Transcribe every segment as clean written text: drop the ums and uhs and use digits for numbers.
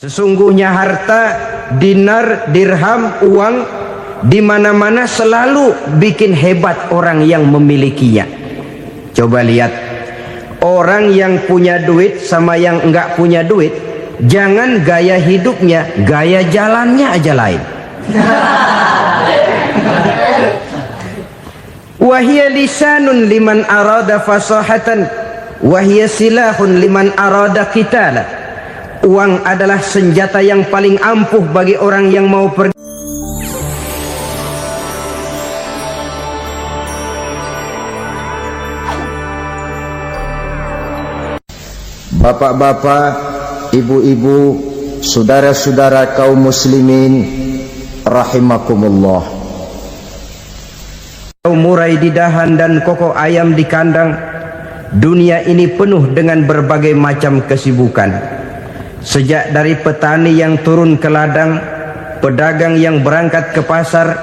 Sesungguhnya harta, dinar, dirham, uang di mana-mana selalu bikin hebat orang yang memilikinya. Coba lihat, orang yang punya duit sama yang enggak punya duit, jangan gaya hidupnya, gaya jalannya aja lain. Wahia lisanun liman arada fasahatan, wahia silahun liman arada qitala. Uang adalah senjata yang paling ampuh bagi orang yang mau pergi. Bapak-bapak, ibu-ibu, saudara-saudara kaum muslimin rahimakumullah. Murai di dahan dan koko ayam di kandang, dunia ini penuh dengan berbagai macam kesibukan. Sejak dari petani yang turun ke ladang, pedagang yang berangkat ke pasar,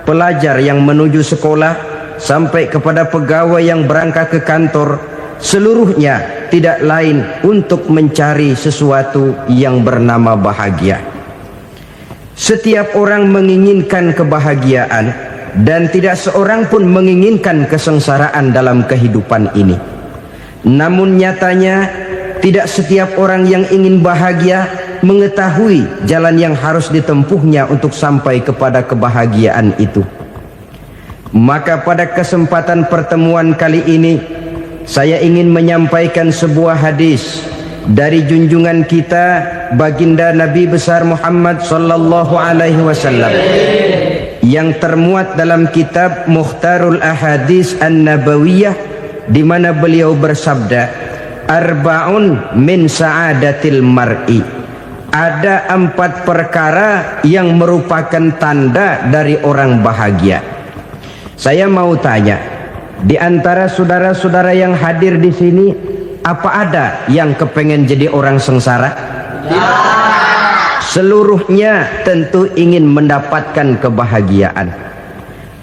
pelajar yang menuju sekolah, sampai kepada pegawai yang berangkat ke kantor, seluruhnya tidak lain untuk mencari sesuatu yang bernama bahagia. Setiap orang menginginkan kebahagiaan, dan tidak seorang pun menginginkan kesengsaraan dalam kehidupan ini. Namun nyatanya tidak setiap orang yang ingin bahagia mengetahui jalan yang harus ditempuhnya untuk sampai kepada kebahagiaan itu. Maka pada kesempatan pertemuan kali ini, saya ingin menyampaikan sebuah hadis dari junjungan kita baginda Nabi besar Muhammad sallallahu alaihi wasallam yang termuat dalam kitab Mukhtarul Ahadits An-Nabawiyah, di mana beliau bersabda, arba'un min sa'adatil mar'i. Ada 4 perkara yang merupakan tanda dari orang bahagia. Saya mau tanya, di antara saudara-saudara yang hadir di sini, apa ada yang kepengen jadi orang sengsara? Ya. Seluruhnya tentu ingin mendapatkan kebahagiaan.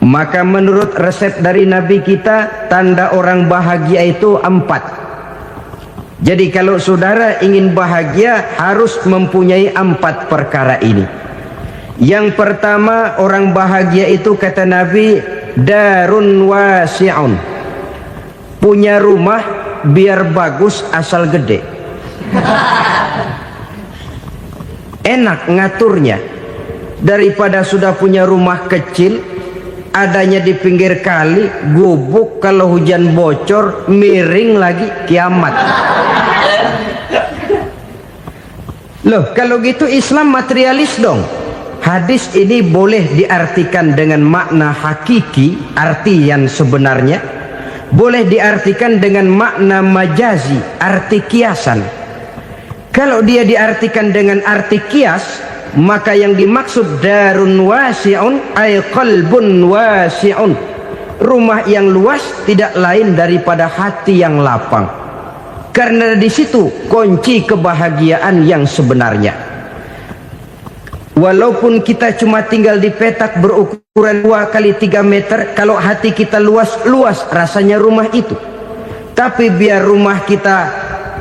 Maka menurut resep dari Nabi kita, tanda orang bahagia itu 4. Jadi kalau saudara ingin bahagia, harus mempunyai 4 perkara ini. Yang pertama, orang bahagia itu kata Nabi, darun wasi'un. Punya rumah biar bagus asal gede. Enak ngaturnya. Daripada sudah punya rumah kecil, adanya di pinggir kali, gubuk, kalau hujan bocor, miring lagi, kiamat. Loh, kalau gitu Islam materialis dong. Hadis ini boleh diartikan dengan makna hakiki, arti yang sebenarnya. Boleh diartikan dengan makna majazi, arti kiasan. Kalau dia diartikan dengan arti kias, maka yang dimaksud darun wasi'un ay qalbun wasi'un. Rumah yang luas tidak lain daripada hati yang lapang. Karena di situ kunci kebahagiaan yang sebenarnya. Walaupun kita cuma tinggal di petak berukuran 2 kali 3 meter, kalau hati kita luas-luas rasanya rumah itu. Tapi biar rumah kita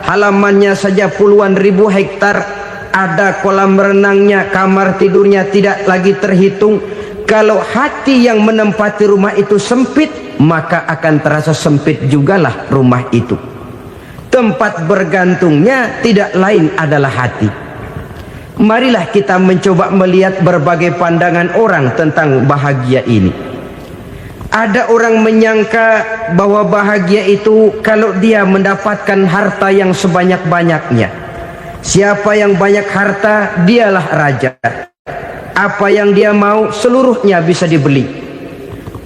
halamannya saja puluhan ribu hektar, ada kolam renangnya, kamar tidurnya tidak lagi terhitung. Kalau hati yang menempati rumah itu sempit, maka akan terasa sempit jugalah rumah itu. Tempat bergantungnya tidak lain adalah hati. Marilah kita mencoba melihat berbagai pandangan orang tentang bahagia ini. Ada orang menyangka bahwa bahagia itu kalau dia mendapatkan harta yang sebanyak-banyaknya. Siapa yang banyak harta, dialah raja. Apa yang dia mau, seluruhnya bisa dibeli.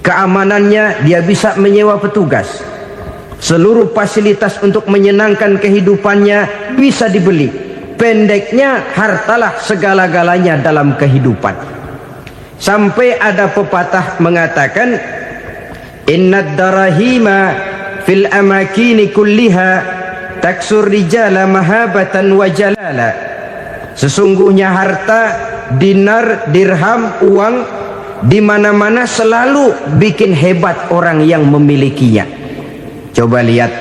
Keamanannya, dia bisa menyewa petugas. Seluruh fasilitas untuk menyenangkan kehidupannya bisa dibeli. Pendeknya, hartalah segala-galanya dalam kehidupan. Sampai ada pepatah mengatakan, innad darahima fil amakini kulliha taksur rijala mahabatan wa jalala. Sesungguhnya harta, dinar, dirham, uang di mana-mana selalu bikin hebat orang yang memilikinya. Coba lihat,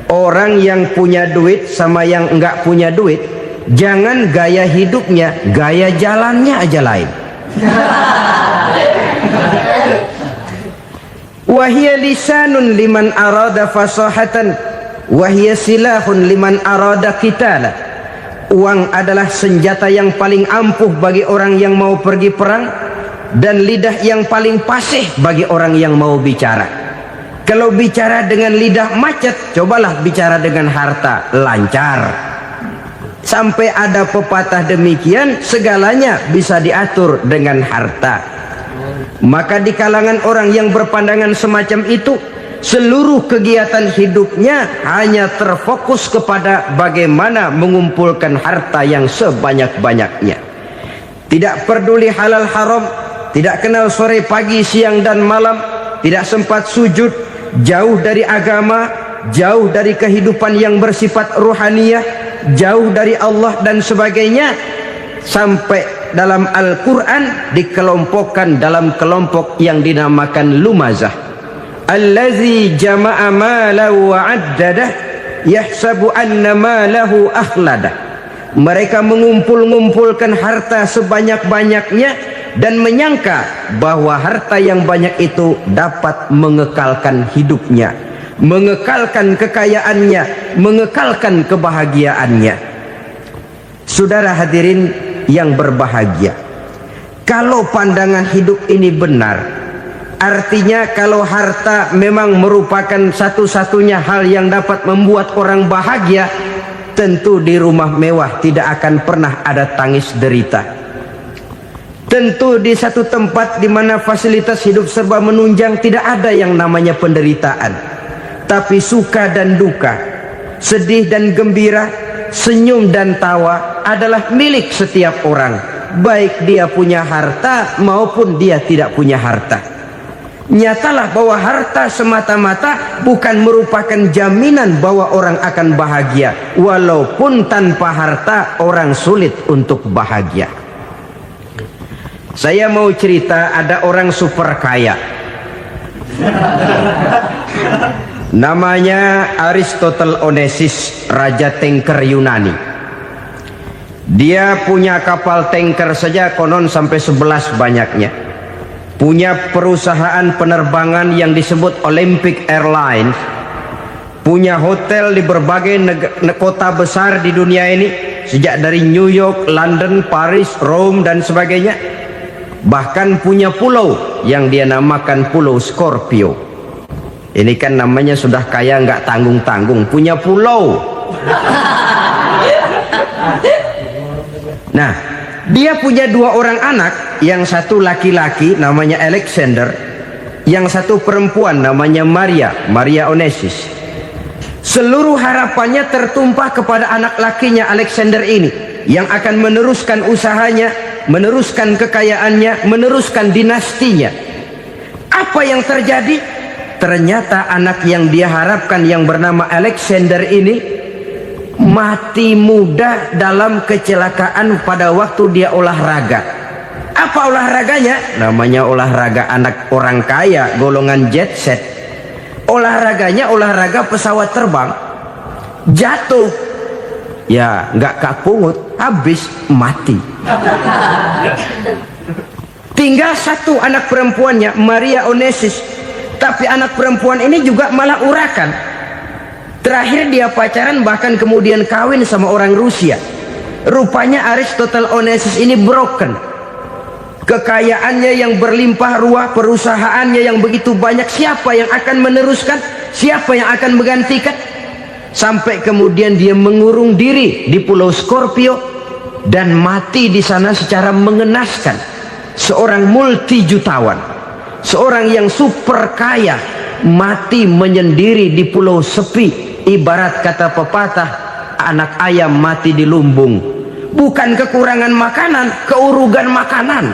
orang yang punya duit sama yang enggak punya duit, Jangan gaya hidupnya, gaya jalannya aja lain. Wahia lisanun liman arada fasahatan, wahia silahun liman arada qitala. Uang adalah senjata yang paling ampuh bagi orang yang mau pergi perang, dan lidah yang paling fasih bagi orang yang mau bicara. Kalau bicara dengan lidah macet, cobalah bicara dengan harta, lancar. Sampai ada pepatah demikian, segalanya bisa diatur dengan harta. Maka di kalangan orang yang berpandangan semacam itu, seluruh kegiatan hidupnya hanya terfokus kepada bagaimana mengumpulkan harta yang sebanyak-banyaknya. Tidak peduli halal haram, tidak kenal sore pagi siang dan malam, tidak sempat sujud, jauh dari agama, jauh dari kehidupan yang bersifat ruhaniyah, jauh dari Allah dan sebagainya. Sampai dalam Al-Quran dikelompokkan dalam kelompok yang dinamakan lumazah. Allazi jama'a malahu wa 'addadah yahsabu anna malahu akhladah. Mereka mengumpul-ngumpulkan harta sebanyak-banyaknya dan menyangka bahwa harta yang banyak itu dapat mengekalkan hidupnya, mengekalkan kekayaannya, mengekalkan kebahagiaannya. Saudara hadirin yang berbahagia, kalau pandangan hidup ini benar, artinya kalau harta memang merupakan satu-satunya hal yang dapat membuat orang bahagia, tentu di rumah mewah tidak akan pernah ada tangis derita. Tentu di satu tempat di mana fasilitas hidup serba menunjang tidak ada yang namanya penderitaan. Tapi suka dan duka, sedih dan gembira, senyum dan tawa adalah milik setiap orang, baik dia punya harta maupun dia tidak punya harta. Nyatalah bahwa harta semata-mata bukan merupakan jaminan bahwa orang akan bahagia, walaupun tanpa harta orang sulit untuk bahagia. Saya mau cerita, ada orang super kaya, namanya Aristotle Onesimus, raja tanker Yunani. Dia punya kapal tanker saja konon sampai 11 banyaknya. Punya perusahaan penerbangan yang disebut Olympic Airlines. Punya hotel di berbagai kota besar di dunia ini, sejak dari New York, London, Paris, Rome dan sebagainya. Bahkan punya pulau yang dia namakan Pulau Scorpio. Ini kan namanya sudah kaya nggak tanggung-tanggung, punya pulau. Nah, dia punya 2 orang anak, yang satu laki-laki namanya Alexander, yang satu perempuan namanya Maria Onesimus. Seluruh harapannya tertumpah kepada anak lakinya Alexander ini, yang akan meneruskan usahanya, meneruskan kekayaannya, meneruskan dinastinya. Apa yang terjadi? Ternyata anak yang dia harapkan yang bernama Alexander ini mati muda dalam kecelakaan pada waktu dia olahraga. Apa olahraganya? Namanya olahraga anak orang kaya, golongan jet set. Olahraganya olahraga pesawat terbang. Jatuh, ya nggak kapungut, habis mati. Tinggal satu anak perempuannya, Maria Onesimus. Tapi anak perempuan ini juga malah urakan. Terakhir dia pacaran, bahkan kemudian kawin sama orang Rusia. Rupanya Aristotle Onesimus ini broken. Kekayaannya yang berlimpah ruah, perusahaannya yang begitu banyak, siapa yang akan meneruskan? Siapa yang akan menggantikan? Sampai kemudian dia mengurung diri di Pulau Scorpio dan mati di sana secara mengenaskan. Seorang multi-jutawan, seorang yang super kaya, mati menyendiri di pulau sepi. Ibarat kata pepatah, anak ayam mati di lumbung. Bukan kekurangan makanan, keurugan makanan.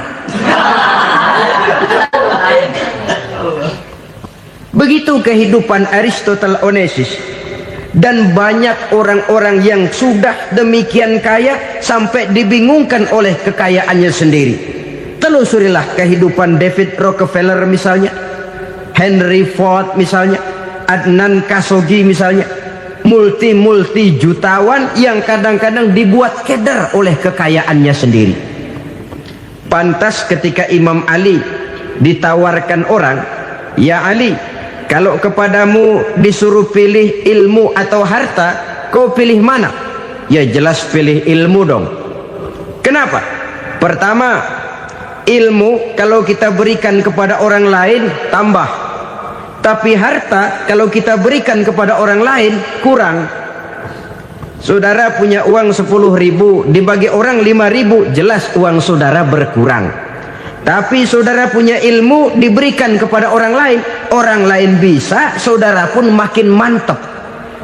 Begitu kehidupan Aristotle Onesimus. Dan banyak orang-orang yang sudah demikian kaya sampai dibingungkan oleh kekayaannya sendiri. Telusurilah kehidupan David Rockefeller misalnya, Henry Ford misalnya, Adnan Khashoggi misalnya. multi jutawan yang kadang-kadang dibuat keder oleh kekayaannya sendiri. Pantas ketika Imam Ali ditawarkan orang, "Ya Ali, kalau kepadamu disuruh pilih ilmu atau harta, kau pilih mana?" Ya jelas pilih ilmu dong. Kenapa? Pertama, ilmu kalau kita berikan kepada orang lain tambah, tapi harta kalau kita berikan kepada orang lain kurang. Saudara punya uang 10.000, dibagi orang 5.000, jelas uang saudara berkurang. Tapi saudara punya ilmu, diberikan kepada orang lain bisa, saudara pun makin mantap.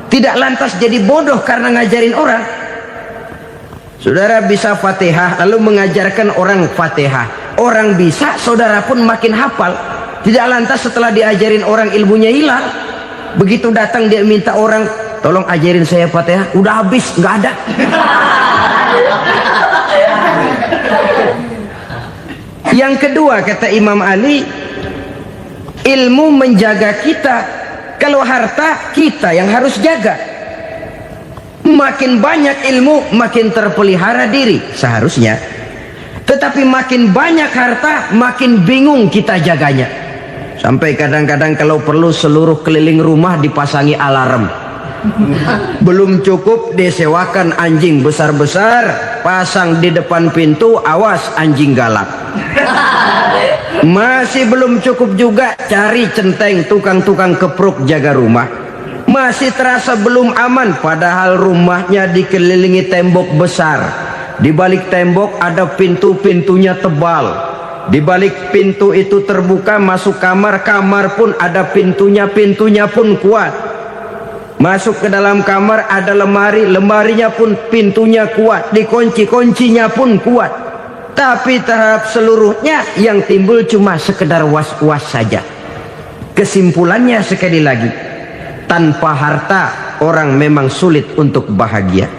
Tidak lantas jadi bodoh karena ngajarin orang. Saudara bisa Fatihah lalu mengajarkan orang Fatihah, orang bisa, saudara pun makin hafal. Tidak lantas setelah diajarin orang ilmunya hilang. Begitu datang dia minta orang, "Tolong ajarin saya Fatihah," udah habis, nggak ada. Yang kedua kata Imam Ali, ilmu menjaga kita. Kalau harta kita yang harus jaga. Makin banyak ilmu makin terpelihara diri seharusnya. Tetapi makin banyak harta makin bingung kita jaganya. Sampai kadang-kadang kalau perlu seluruh keliling rumah dipasangi alarm. Belum cukup disewakan anjing besar-besar, pasang di depan pintu, awas anjing galak. Masih belum cukup juga, cari centeng tukang-tukang kepruk jaga rumah. Masih terasa belum aman, padahal rumahnya dikelilingi tembok besar. Di balik tembok ada pintu-pintunya tebal. Di balik pintu itu terbuka masuk kamar, kamar pun ada pintunya, pintunya pun kuat. Masuk ke dalam kamar ada lemari, lemarinya pun pintunya kuat, dikunci, kuncinya pun kuat. Tapi terhadap seluruhnya yang timbul cuma sekedar was-was saja. Kesimpulannya sekali lagi, tanpa harta orang memang sulit untuk bahagia.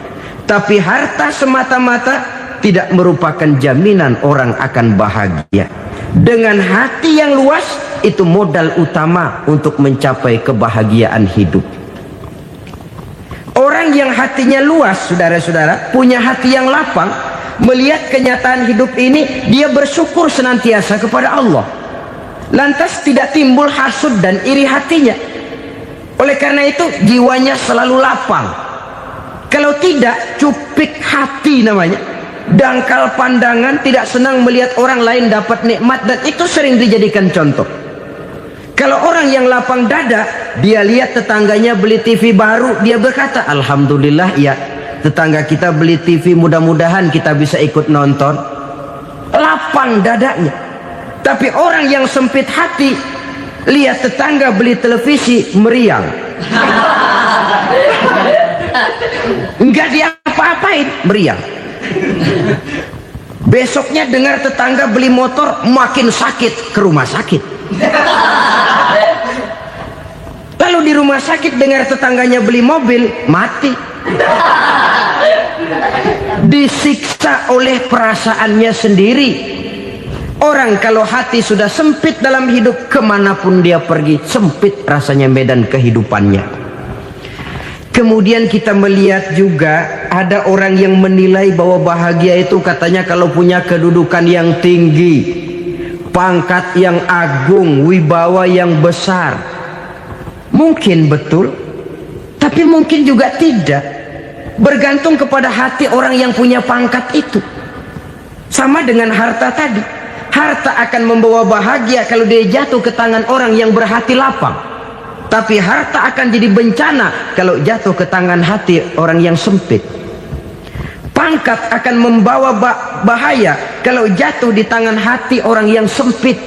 Tapi harta semata-mata tidak merupakan jaminan orang akan bahagia. Dengan hati yang luas, itu modal utama untuk mencapai kebahagiaan hidup. Orang yang hatinya luas, saudara-saudara, punya hati yang lapang, melihat kenyataan hidup ini, dia bersyukur senantiasa kepada Allah. Lantas tidak timbul hasud dan iri hatinya. Oleh karena itu jiwanya selalu lapang. Kalau tidak, cupik hati namanya, dangkal pandangan, tidak senang melihat orang lain dapat nikmat, dan itu sering dijadikan contoh. Kalau orang yang lapang dada, dia lihat tetangganya beli TV baru, dia berkata, "Alhamdulillah ya, tetangga kita beli TV, mudah-mudahan kita bisa ikut nonton." Lapang dadanya. Tapi orang yang sempit hati, lihat tetangga beli televisi, meriang. Enggak diapa-apain, meriang. Besoknya dengar tetangga beli motor, makin sakit, ke rumah sakit. Lalu di rumah sakit dengar tetangganya beli mobil, mati. Disiksa oleh perasaannya sendiri. Orang kalau hati sudah sempit dalam hidup, kemanapun dia pergi, sempit rasanya medan kehidupannya. Kemudian kita melihat juga ada orang yang menilai bahwa bahagia itu katanya kalau punya kedudukan yang tinggi, pangkat yang agung, wibawa yang besar. Mungkin betul, tapi mungkin juga tidak. Bergantung kepada hati orang yang punya pangkat itu. Sama dengan harta tadi. Harta akan membawa bahagia kalau dia jatuh ke tangan orang yang berhati lapang. Tapi harta akan jadi bencana kalau jatuh ke tangan hati orang yang sempit. Pangkat akan membawa bahaya kalau jatuh di tangan hati orang yang sempit.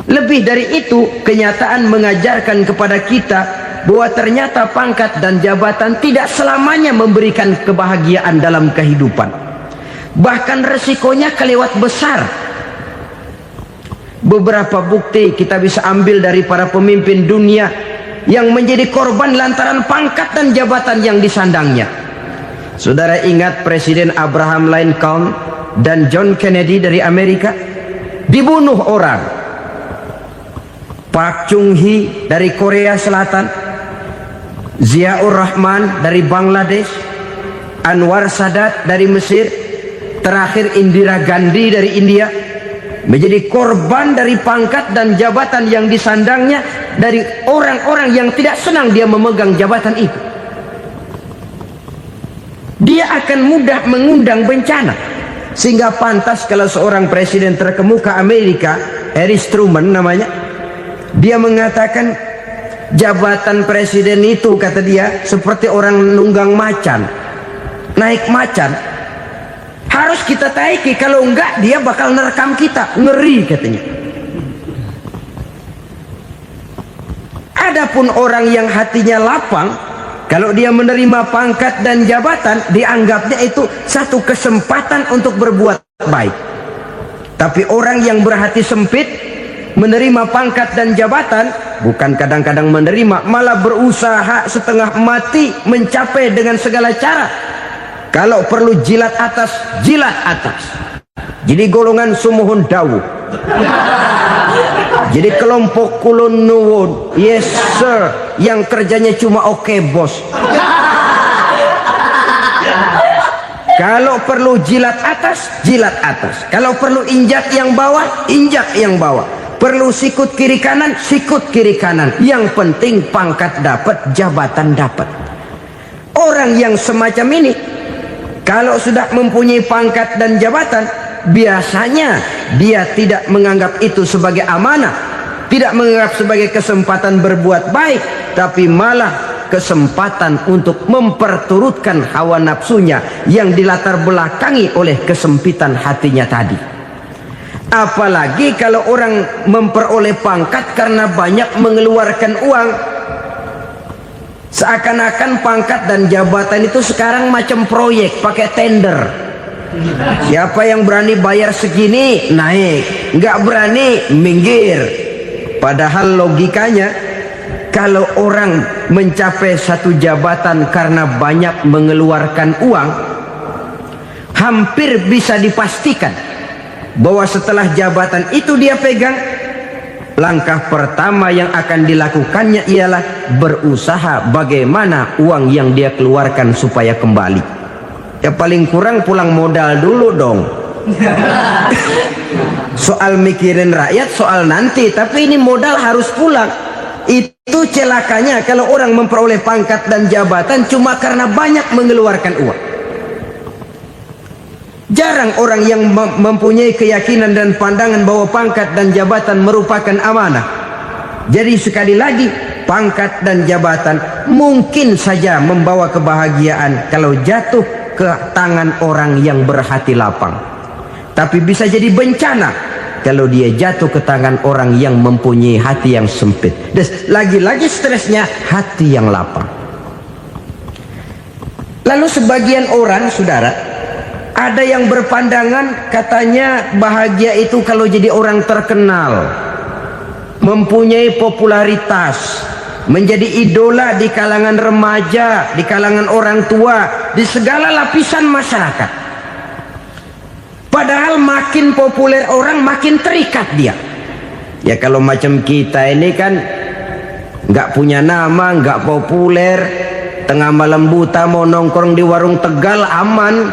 Lebih dari itu, kenyataan mengajarkan kepada kita bahwa ternyata pangkat dan jabatan tidak selamanya memberikan kebahagiaan dalam kehidupan. Bahkan resikonya kelewat besar. Beberapa bukti kita bisa ambil dari para pemimpin dunia yang menjadi korban lantaran pangkat dan jabatan yang disandangnya. Saudara ingat Presiden Abraham Lincoln dan John Kennedy dari Amerika? Dibunuh orang. Park Chung-hee dari Korea Selatan Ziaur Rahman dari Bangladesh, Anwar Sadat dari Mesir, terakhir Indira Gandhi dari India, menjadi korban dari pangkat dan jabatan yang disandangnya dari orang-orang yang tidak senang dia memegang jabatan itu. Dia akan mudah mengundang bencana, sehingga pantas kalau seorang presiden terkemuka Amerika, Harry Truman namanya, dia mengatakan jabatan presiden itu, kata dia, seperti orang nunggang macan, naik macan, harus kita taiki, kalau enggak dia bakal nerekam kita, ngeri katanya. Adapun orang yang hatinya lapang, kalau dia menerima pangkat dan jabatan, dianggapnya itu satu kesempatan untuk berbuat baik. Tapi orang yang berhati sempit, menerima pangkat dan jabatan, bukan kadang-kadang menerima, malah berusaha setengah mati mencapai dengan segala cara. Kalau perlu jilat atas, jilat atas. Jadi golongan sumuhun dawu. Jadi kelompok kulon nuwun, yes sir, yang kerjanya cuma oke bos. Kalau perlu jilat atas, jilat atas. Kalau perlu injak yang bawah, injak yang bawah. Perlu sikut kiri kanan, sikut kiri kanan. Yang penting pangkat dapat, jabatan dapat. Orang yang semacam ini, kalau sudah mempunyai pangkat dan jabatan, biasanya dia tidak menganggap itu sebagai amanah, tidak menganggap sebagai kesempatan berbuat baik, tapi malah kesempatan untuk memperturutkan hawa nafsunya yang dilatar belakangi oleh kesempitan hatinya tadi. Apalagi kalau orang memperoleh pangkat karena banyak mengeluarkan uang, seakan-akan pangkat dan jabatan itu sekarang macam proyek, pakai tender. Siapa yang berani bayar segini naik, nggak berani minggir. Padahal logikanya, kalau orang mencapai satu jabatan karena banyak mengeluarkan uang, hampir bisa dipastikan bahwa setelah jabatan itu dia pegang, langkah pertama yang akan dilakukannya ialah berusaha bagaimana uang yang dia keluarkan supaya kembali. Ya paling kurang pulang modal dulu dong. Soal mikirin rakyat soal nanti, tapi ini modal harus pulang. Itu celakanya kalau orang memperoleh pangkat dan jabatan cuma karena banyak mengeluarkan uang. Jarang orang yang mempunyai keyakinan dan pandangan bahwa pangkat dan jabatan merupakan amanah. Jadi sekali lagi, pangkat dan jabatan mungkin saja membawa kebahagiaan kalau jatuh ke tangan orang yang berhati lapang, tapi bisa jadi bencana kalau dia jatuh ke tangan orang yang mempunyai hati yang sempit. Dan lagi-lagi stresnya hati yang lapang. Lalu sebagian orang, saudara, ada yang berpandangan katanya bahagia itu kalau jadi orang terkenal, mempunyai popularitas, menjadi idola di kalangan remaja, di kalangan orang tua, di segala lapisan masyarakat. Padahal makin populer orang, makin terikat dia. Ya kalau macam kita ini kan nggak punya nama, nggak populer, tengah malam buta mau nongkrong di warung Tegal aman.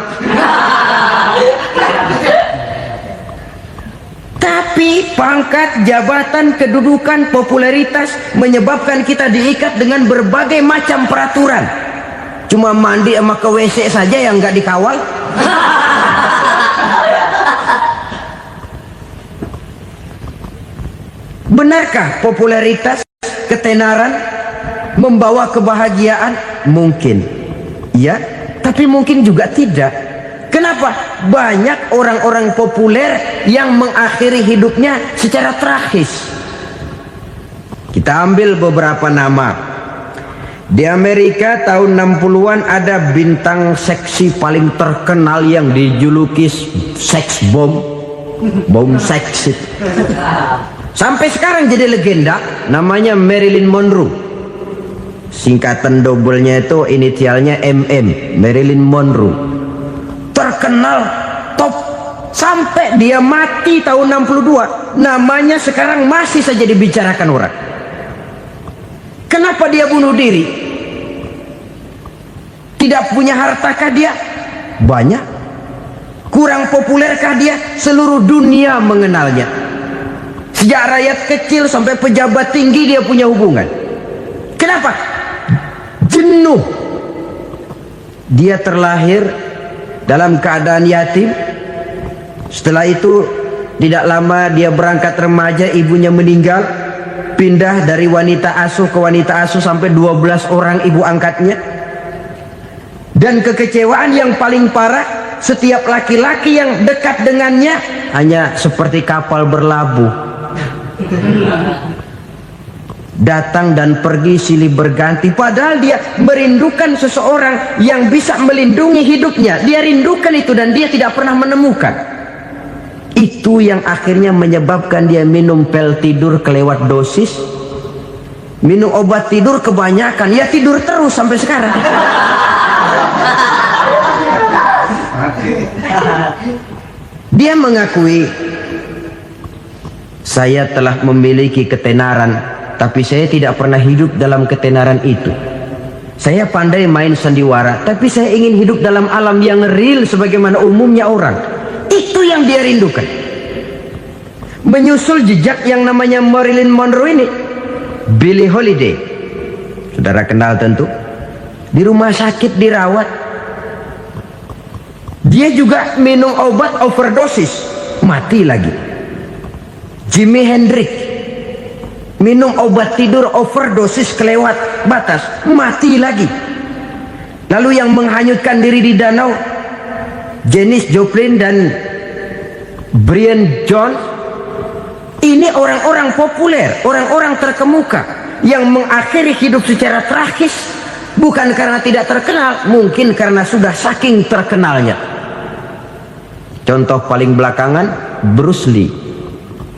Tapi pangkat, jabatan, kedudukan, popularitas menyebabkan kita diikat dengan berbagai macam peraturan. Cuma mandi sama ke WC saja yang nggak dikawal. Benarkah popularitas, ketenaran membawa kebahagiaan? Mungkin, ya, tapi mungkin juga tidak. Kenapa? Banyak orang-orang populer yang mengakhiri hidupnya secara tragis. Kita ambil beberapa nama. Di Amerika tahun 60-an ada bintang seksi paling terkenal yang dijuluki seks bom. Bom seks. Sampai sekarang jadi legenda, namanya Marilyn Monroe. Singkatan doublenya itu inisialnya MM, Marilyn Monroe. Terkenal top sampai dia mati tahun 62, namanya sekarang masih saja dibicarakan orang. Kenapa dia bunuh diri? Tidak punya hartakah dia? Banyak. Kurang populerkah dia? Seluruh dunia mengenalnya. Sejak rakyat kecil sampai pejabat tinggi dia punya hubungan. Kenapa? Jenuh. Dia terlahir dalam keadaan yatim. Setelah itu tidak lama dia berangkat remaja, ibunya meninggal. Pindah dari wanita asuh ke wanita asuh sampai 12 orang ibu angkatnya. Dan kekecewaan yang paling parah, setiap laki-laki yang dekat dengannya hanya seperti kapal berlabuh. Datang dan pergi silih berganti, padahal dia merindukan seseorang yang bisa melindungi hidupnya. Dia rindukan itu dan dia tidak pernah menemukan. Itu yang akhirnya menyebabkan dia minum pil tidur kelewat dosis, minum obat tidur kebanyakan, ya tidur terus sampai sekarang. Dia mengakui, saya telah memiliki ketenaran, tapi saya tidak pernah hidup dalam ketenaran itu. Saya pandai main sandiwara, tapi saya ingin hidup dalam alam yang real sebagaimana umumnya orang. Itu yang dia rindukan. Menyusul jejak yang namanya Marilyn Monroe ini, Billie Holiday, saudara kenal tentu. Di rumah sakit dirawat. Dia juga minum obat overdosis, mati lagi. Jimi Hendrix minum obat tidur overdosis kelewat batas, mati lagi. Lalu yang menghanyutkan diri di danau, Janis Joplin dan Brian Jones. Ini orang-orang populer, orang-orang terkemuka yang mengakhiri hidup secara tragis, bukan karena tidak terkenal, mungkin karena sudah saking terkenalnya. Contoh paling belakangan, Bruce Lee.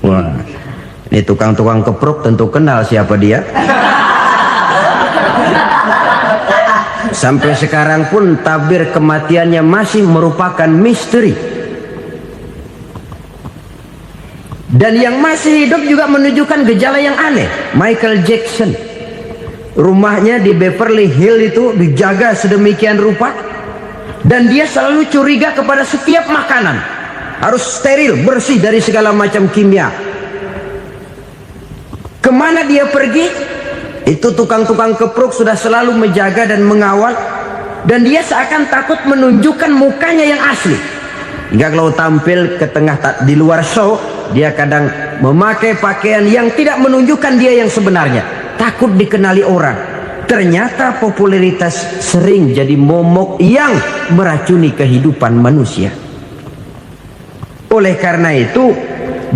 Wah, ini tukang-tukang kepruk tentu kenal siapa dia. Sampai sekarang pun tabir kematiannya masih merupakan misteri. Dan yang masih hidup juga menunjukkan gejala yang aneh. Michael Jackson, rumahnya di Beverly Hills itu dijaga sedemikian rupa, dan dia selalu curiga kepada setiap makanan harus steril, bersih dari segala macam kimia. Kemana dia pergi, itu tukang-tukang kepruk sudah selalu menjaga dan mengawal, dan dia seakan takut menunjukkan mukanya yang asli. Hingga kalau tampil ke tengah di luar show, dia kadang memakai pakaian yang tidak menunjukkan dia yang sebenarnya, takut dikenali orang. Ternyata popularitas sering jadi momok yang meracuni kehidupan manusia. Oleh karena itu,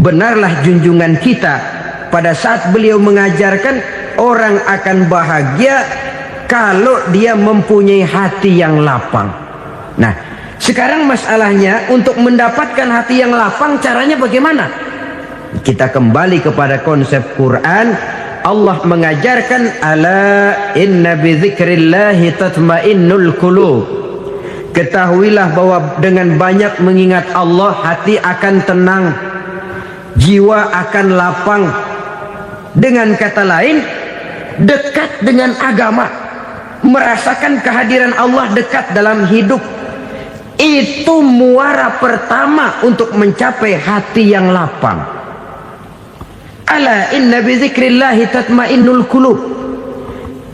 benarlah junjungan kita pada saat beliau mengajarkan orang akan bahagia kalau dia mempunyai hati yang lapang. Nah, sekarang masalahnya untuk mendapatkan hati yang lapang, caranya bagaimana? Kita kembali kepada konsep Quran. Allah mengajarkan, ala inna bidzikrillahi tatmainnul qulub. Ketahuilah bahwa dengan banyak mengingat Allah, hati akan tenang, jiwa akan lapang. Dengan kata lain, dekat dengan agama, merasakan kehadiran Allah dekat dalam hidup. Itu muara pertama untuk mencapai hati yang lapang. Ala inna bidzikrillahi tatmainnul qulub.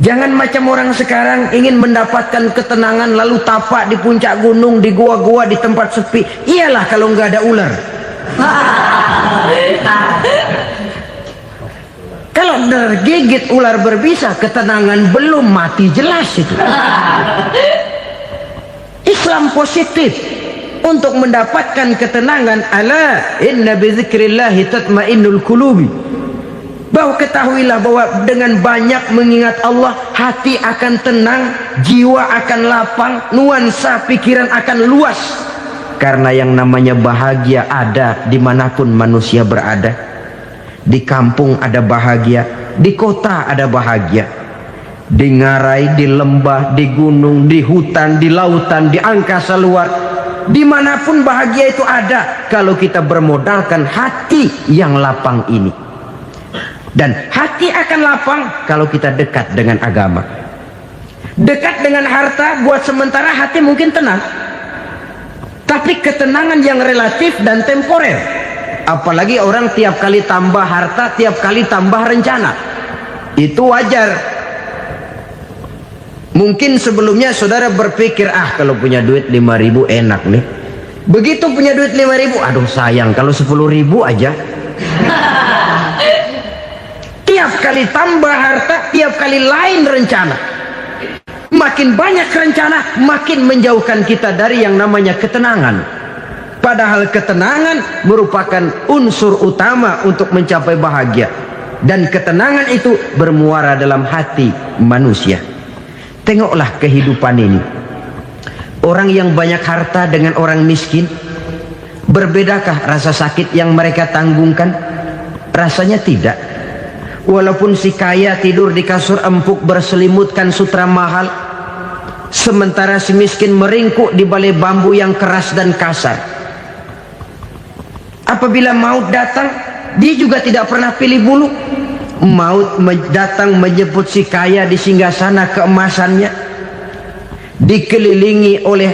Jangan macam orang sekarang ingin mendapatkan ketenangan lalu tapak di puncak gunung, di gua-gua, di tempat sepi. Iyalah kalau nggak ada ular. Kalau tergigit ular berbisa, ketenangan belum, mati jelas itu. Islam positif untuk mendapatkan ketenangan. Ala inna bidzikrillahi tatmainnul qulubi. Bahwa ketahuilah bahwa dengan banyak mengingat Allah, hati akan tenang, jiwa akan lapang, nuansa pikiran akan luas. Karena yang namanya bahagia ada dimanapun manusia berada. Di kampung ada bahagia, di kota ada bahagia, di ngarai, di lembah, di gunung, di hutan, di lautan, di angkasa luar, dimanapun bahagia itu ada kalau kita bermodalkan hati yang lapang ini. Dan hati akan lapang kalau kita dekat dengan agama. Dekat dengan harta buat sementara hati mungkin tenang, tapi ketenangan yang relatif dan temporer. Apalagi orang tiap kali tambah harta, tiap kali tambah rencana, itu wajar. Mungkin sebelumnya saudara berpikir, kalau punya duit 5.000 enak nih. Begitu punya duit 5.000, aduh sayang kalau 10.000 aja. Tiap kali tambah harta, tiap kali lain rencana. Makin banyak rencana, makin menjauhkan kita dari yang namanya ketenangan. Padahal ketenangan merupakan unsur utama untuk mencapai bahagia. Dan ketenangan itu bermuara dalam hati manusia. Tengoklah kehidupan ini. Orang yang banyak harta dengan orang miskin, berbedakah rasa sakit yang mereka tanggungkan? Rasanya tidak. Walaupun si kaya tidur di kasur empuk berselimutkan sutra mahal, sementara si miskin meringkuk di balai bambu yang keras dan kasar. Apabila maut datang, dia juga tidak pernah pilih bulu. Maut datang menjemput si kaya di singgasana keemasannya, dikelilingi oleh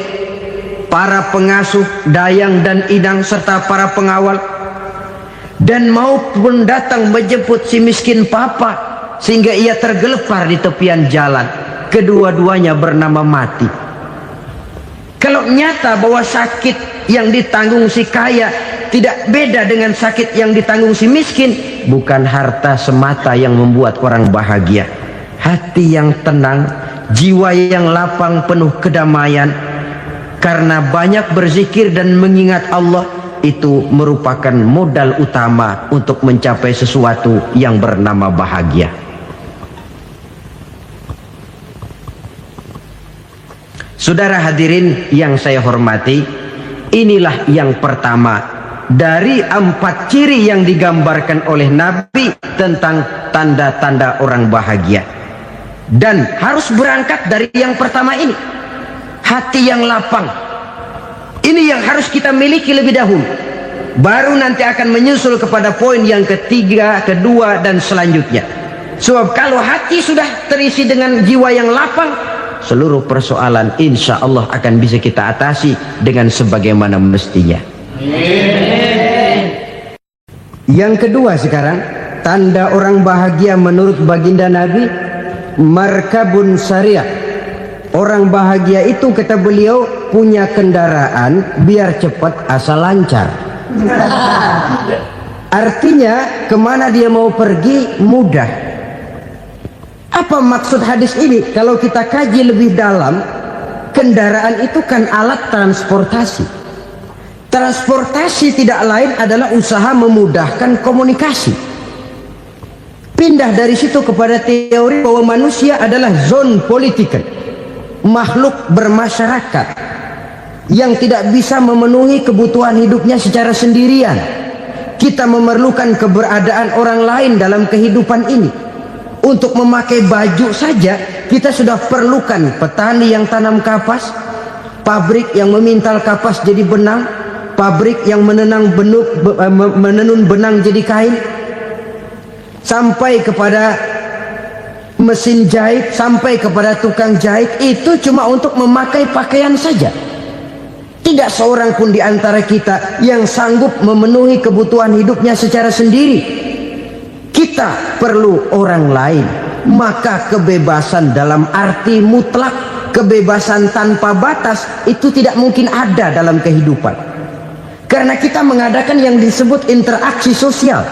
para pengasuh, dayang dan inang serta para pengawal. Dan maut pun datang menjemput si miskin papa, sehingga ia tergelepar di tepian jalan. Kedua-duanya bernama mati. Kalau nyata bahwa sakit yang ditanggung si kaya tidak beda dengan sakit yang ditanggung si miskin, bukan harta semata yang membuat orang bahagia. Hati yang tenang, jiwa yang lapang penuh kedamaian karena banyak berzikir dan mengingat Allah, itu merupakan modal utama untuk mencapai sesuatu yang bernama bahagia. Saudara hadirin yang saya hormati, inilah yang pertama dari 4 ciri yang digambarkan oleh Nabi tentang tanda-tanda orang bahagia. Dan harus berangkat dari yang pertama ini, hati yang lapang. Ini yang harus kita miliki lebih dahulu, baru nanti akan menyusul kepada poin yang ketiga, kedua dan selanjutnya. Sebab kalau hati sudah terisi dengan jiwa yang lapang, seluruh persoalan insya Allah akan bisa kita atasi dengan sebagaimana mestinya. Yang kedua sekarang, tanda orang bahagia menurut baginda Nabi, markabun syariah. Orang bahagia itu, kata beliau, punya kendaraan biar cepat asal lancar. Artinya kemana dia mau pergi mudah. Apa maksud hadis ini? Kalau kita kaji lebih dalam, kendaraan itu kan alat transportasi. Transportasi tidak lain adalah usaha memudahkan komunikasi. Pindah dari situ kepada teori bahwa manusia adalah zon political, makhluk bermasyarakat yang tidak bisa memenuhi kebutuhan hidupnya secara sendirian. Kita memerlukan keberadaan orang lain dalam kehidupan ini. Untuk memakai baju saja kita sudah perlukan petani yang tanam kapas, pabrik yang memintal kapas jadi benang, pabrik yang menenun benang jadi kain, sampai kepada mesin jahit, sampai kepada tukang jahit. Itu cuma untuk memakai pakaian saja. Tidak seorang pun di antara kita yang sanggup memenuhi kebutuhan hidupnya secara sendiri. Kita perlu orang lain. Maka kebebasan dalam arti mutlak, kebebasan tanpa batas, itu tidak mungkin ada dalam kehidupan. Karena kita mengadakan yang disebut interaksi sosial.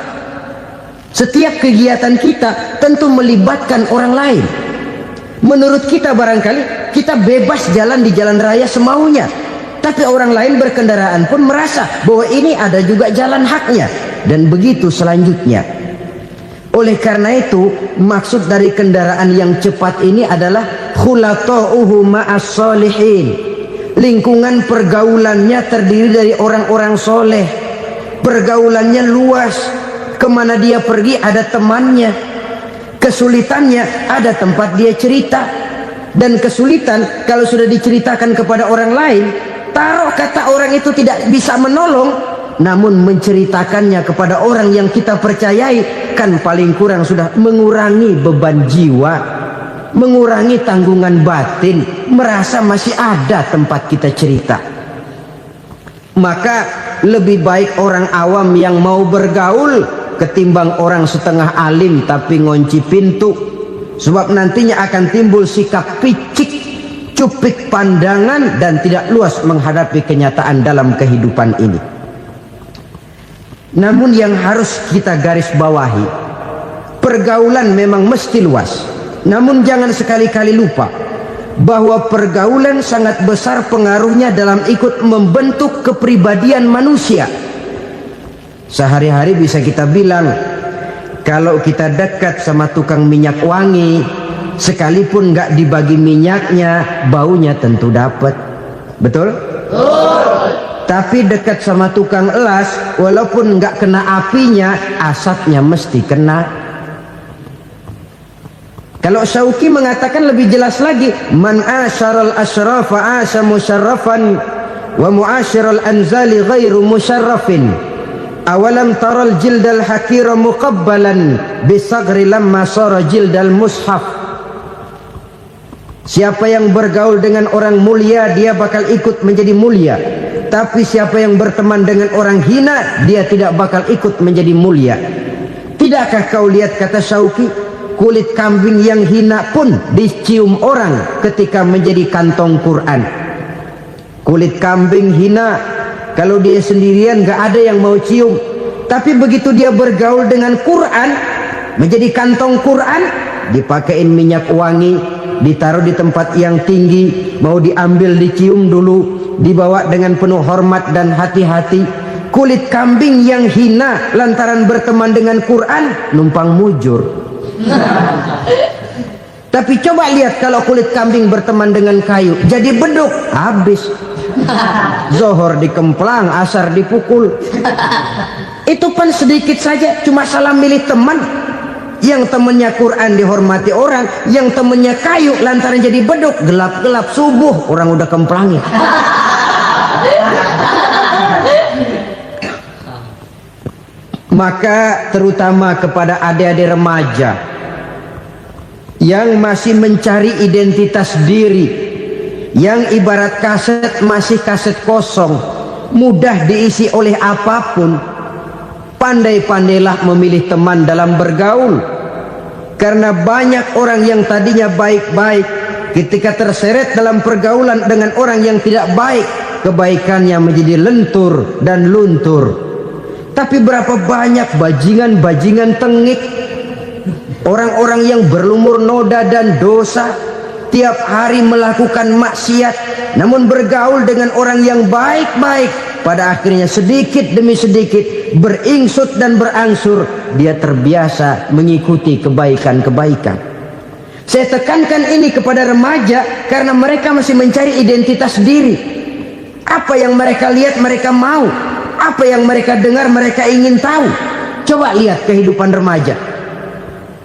Setiap kegiatan kita tentu melibatkan orang lain. Menurut kita barangkali kita bebas jalan di jalan raya semaunya, tapi orang lain berkendaraan pun merasa bahwa ini ada juga jalan haknya, dan begitu selanjutnya. Oleh karena itu, maksud dari kendaraan yang cepat ini adalah khulata'uhu ma'as solihin. Lingkungan pergaulannya terdiri dari orang-orang soleh. Pergaulannya luas. Kemana dia pergi ada temannya. Kesulitannya ada tempat dia cerita. Dan kesulitan kalau sudah diceritakan kepada orang lain, taruh kata orang itu tidak bisa menolong, namun menceritakannya kepada orang yang kita percayai, kan paling kurang sudah mengurangi beban jiwa. mengurangi tanggungan batin, merasa masih ada tempat kita cerita. Maka lebih baik orang awam yang mau bergaul ketimbang orang setengah alim tapi ngunci pintu. Sebab nantinya akan timbul sikap picik, cupik pandangan, dan tidak luas menghadapi kenyataan dalam kehidupan ini. Namun yang harus kita garis bawahi, pergaulan memang mesti luas. Namun jangan sekali-kali lupa bahwa pergaulan sangat besar pengaruhnya dalam ikut membentuk kepribadian manusia. Sehari-hari bisa kita bilang, kalau kita dekat sama tukang minyak wangi, sekalipun nggak dibagi minyaknya, baunya tentu dapat. Betul? Tapi dekat sama tukang elas, walaupun nggak kena apinya, asapnya mesti kena. Kalau Syauqi mengatakan lebih jelas lagi, man asyaral asyrafa asya musyarrafan wa muasyiral anzali ghairu musyarrafin. Awalam taral jildal hakira muqabbalan bisagri lamma sara jildal mushaf. Siapa yang bergaul dengan orang mulia, dia bakal ikut menjadi mulia. Tapi siapa yang berteman dengan orang hina, dia tidak bakal ikut menjadi mulia. Tidakkah kau lihat, kata Syauqi, kulit kambing yang hina pun dicium orang ketika menjadi kantong Quran. Kulit kambing hina, kalau dia sendirian gak ada yang mau cium. Tapi begitu dia bergaul dengan Quran, menjadi kantong Quran, dipakein minyak wangi, ditaruh di tempat yang tinggi, mau diambil dicium dulu, dibawa dengan penuh hormat dan hati-hati. Kulit kambing yang hina lantaran berteman dengan Quran, numpang mujur. Tapi coba lihat kalau kulit kambing berteman dengan kayu, jadi beduk, habis. Zohor dikemplang, asar dipukul. Itu pun sedikit saja, cuma salah milih teman. Yang temannya Quran dihormati orang, yang temannya kayu lantaran jadi beduk, gelap-gelap subuh orang udah kemplangin. Maka terutama kepada adik-adik remaja yang masih mencari identitas diri, yang ibarat kaset masih kaset kosong, mudah diisi oleh apapun, pandai-pandailah memilih teman dalam bergaul. Karena banyak orang yang tadinya baik-baik, ketika terseret dalam pergaulan dengan orang yang tidak baik, kebaikannya menjadi lentur dan luntur. Tapi berapa banyak bajingan-bajingan tengik, orang-orang yang berlumur noda dan dosa, tiap hari melakukan maksiat, namun bergaul dengan orang yang baik-baik, pada akhirnya sedikit demi sedikit beringsut dan berangsur dia terbiasa mengikuti kebaikan-kebaikan. Saya tekankan ini kepada remaja karena mereka masih mencari identitas diri. Apa yang mereka lihat mereka mau, apa yang mereka dengar mereka ingin tahu. Coba lihat kehidupan remaja.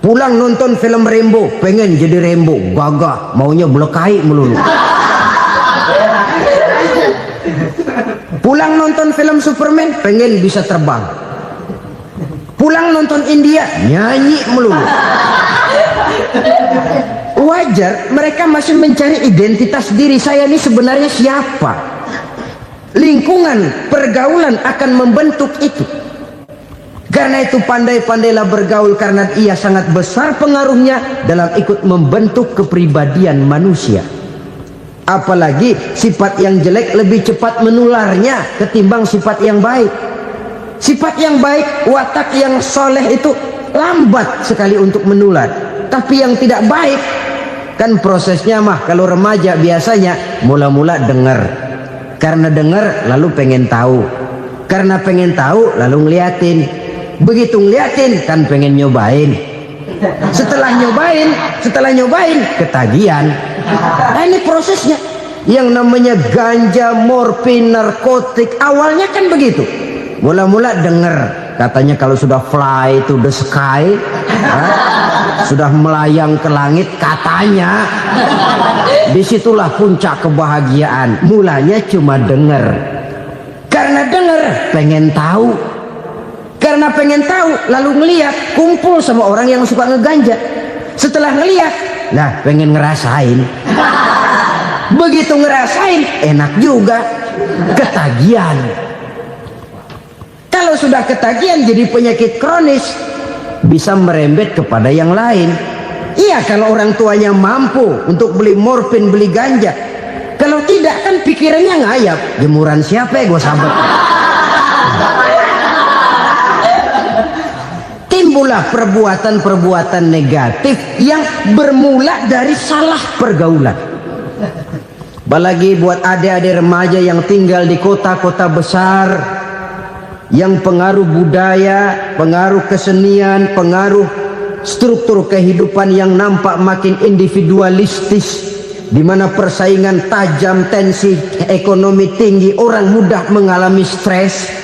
Pulang nonton film Rambo, pengen jadi Rambo, gagah, maunya belekai melulu. Pulang nonton film Superman, pengen bisa terbang. Pulang nonton India, nyanyi melulu. Wajar, mereka masih mencari identitas diri. Saya ini sebenarnya siapa? Lingkungan, pergaulan akan membentuk itu. Karena itu pandai-pandailah bergaul, karena ia sangat besar pengaruhnya dalam ikut membentuk kepribadian manusia. Apalagi sifat yang jelek lebih cepat menularnya ketimbang sifat yang baik. Sifat yang baik, watak yang soleh itu lambat sekali untuk menular. Tapi yang tidak baik, kan prosesnya mah kalau remaja biasanya mula-mula dengar. Karena dengar lalu pengen tahu. Karena pengen tahu lalu ngeliatin. Begitu ngeliatin kan pengen nyobain. Setelah nyobain ketagihan. Nah, ini prosesnya. Yang namanya ganja, morfin, narkotik, awalnya kan begitu. Mula-mula dengar, katanya kalau sudah fly to the sky, sudah melayang ke langit, katanya disitulah puncak kebahagiaan. Mulanya cuma dengar. Karena dengar pengen tahu. Karena pengen tahu lalu ngeliat, kumpul sama orang yang suka ngeganja. Setelah ngeliat, Nah, pengen ngerasain. Begitu ngerasain, enak juga. Ketagihan. Kalau sudah ketagihan jadi penyakit kronis, bisa merembet kepada yang lain. Iya, kalau orang tuanya mampu untuk beli morfin, beli ganja. Kalau tidak kan pikirannya ngayap. Jemuran siapa ya gue sahabat? Timbullah perbuatan-perbuatan negatif yang bermula dari salah pergaulan. Apalagi buat adik-adik remaja yang tinggal di kota-kota besar, yang pengaruh budaya, pengaruh kesenian, pengaruh struktur kehidupan yang nampak makin individualistis, di mana persaingan tajam, tensi ekonomi tinggi, orang mudah mengalami stres.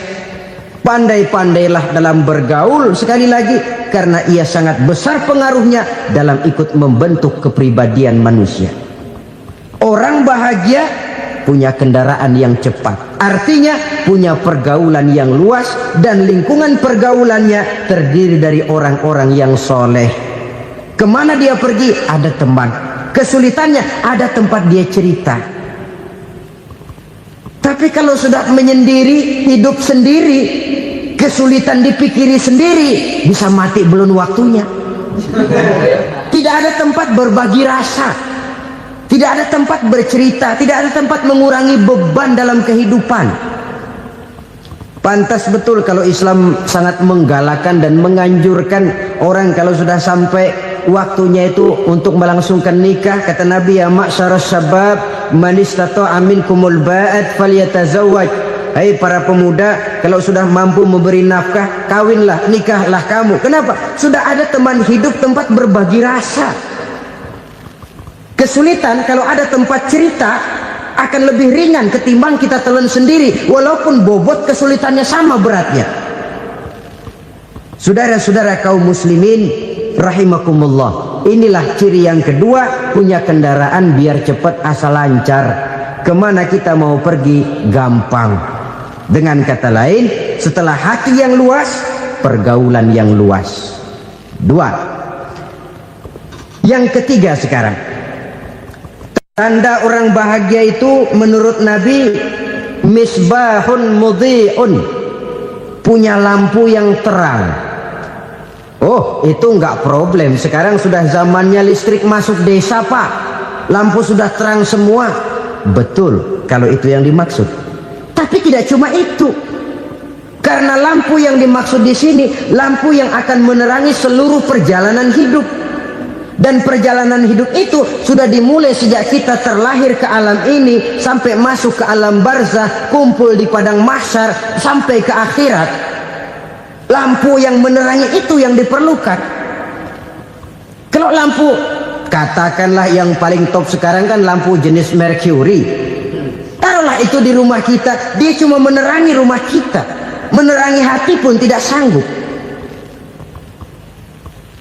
Pandai-pandailah dalam bergaul, sekali lagi, karena ia sangat besar pengaruhnya dalam ikut membentuk kepribadian manusia. Orang bahagia punya kendaraan yang cepat, artinya punya pergaulan yang luas, dan lingkungan pergaulannya terdiri dari orang-orang yang soleh. Kemana dia pergi ada teman, kesulitannya ada tempat dia cerita. Tapi kalau sudah menyendiri, hidup sendiri, kesulitan dipikiri sendiri, bisa mati belum waktunya. Tidak ada tempat berbagi rasa, tidak ada tempat bercerita, tidak ada tempat mengurangi beban dalam kehidupan. Pantas betul kalau Islam sangat menggalakkan dan menganjurkan orang kalau sudah sampai waktunya itu untuk melangsungkan nikah. Kata Nabi, ya ma'syaras syabab man istata'a minkumul ba'at falyatazawwaj. Hai para pemuda, kalau sudah mampu memberi nafkah, kawinlah, nikahlah kamu. Kenapa? Sudah ada teman hidup, tempat berbagi rasa. Kesulitan kalau ada tempat cerita akan lebih ringan ketimbang kita telan sendiri, walaupun bobot kesulitannya sama beratnya. Saudara-saudara kaum muslimin rahimakumullah, inilah ciri yang kedua, punya kendaraan biar cepat asal lancar. Kemana kita mau pergi gampang. Dengan kata lain, setelah hati yang luas, pergaulan yang luas. Dua. Yang ketiga sekarang, tanda orang bahagia itu menurut Nabi, misbahun mudhi'un, punya lampu yang terang. Oh, itu enggak problem. Sekarang sudah zamannya listrik masuk desa, Pak. Lampu sudah terang semua. Betul, kalau itu yang dimaksud. Tapi tidak cuma itu. Karena lampu yang dimaksud di sini, lampu yang akan menerangi seluruh perjalanan hidup. Dan perjalanan hidup itu sudah dimulai sejak kita terlahir ke alam ini, sampai masuk ke alam barzah, kumpul di padang mahsyar, sampai ke akhirat. Lampu yang menerangi itu yang diperlukan. Kalau lampu, katakanlah yang paling top sekarang kan lampu jenis Mercury. Taruhlah itu di rumah kita, dia cuma menerangi rumah kita, menerangi hati pun tidak sanggup.